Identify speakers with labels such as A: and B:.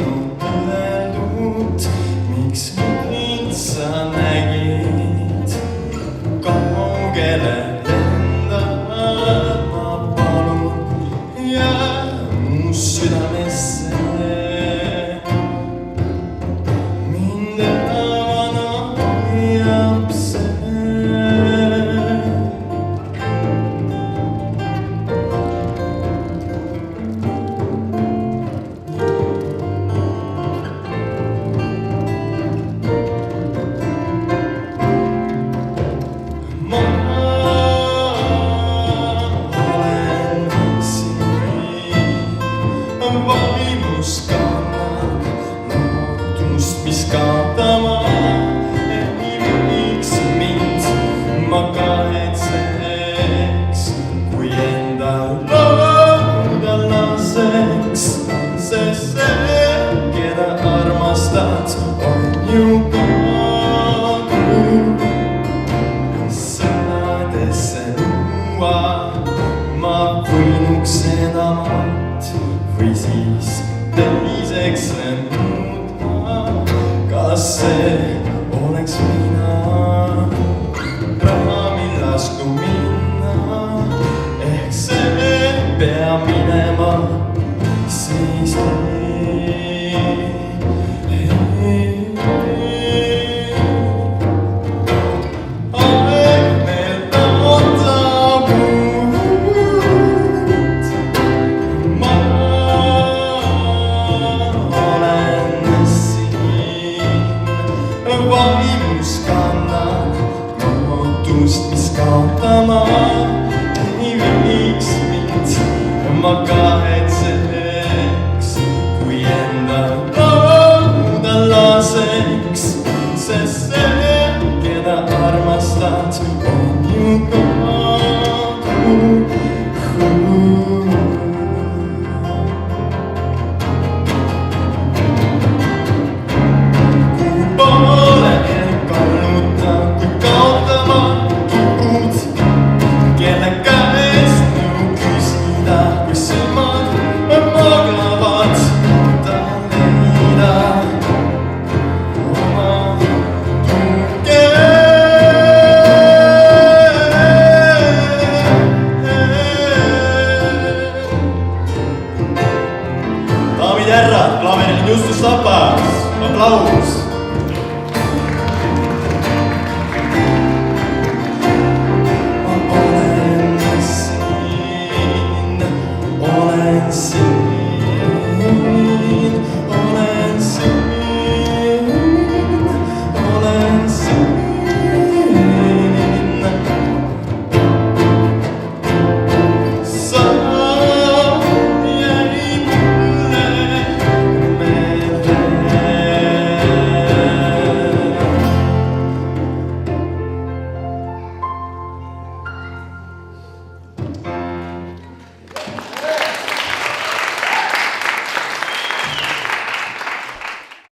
A: sinult öeldud, miks mind sa nägid kaugele lendad, ma palun jää mu südamesse. Mind elavana hoiab see. Vaimus kannab lootust, mis kaotama ei viiks mind. Ma kahetseks, kui enda lauda laseks, sest see, keda armastad, on ju kadunud. Sõnadesse luua ma võinuks enamat või siis teiseks muutma. Kas see oleks mina? Raamil lasku minna, ehk see pea minema, siis vaimus kannab lootust, mis kaotama ei viiks mind. Ma kahetseks, kui enda lauda laseks, sest see, keda armastad, on ju kadunud. Daamid ja härrad, klaveril Justus Tapas, aplaus!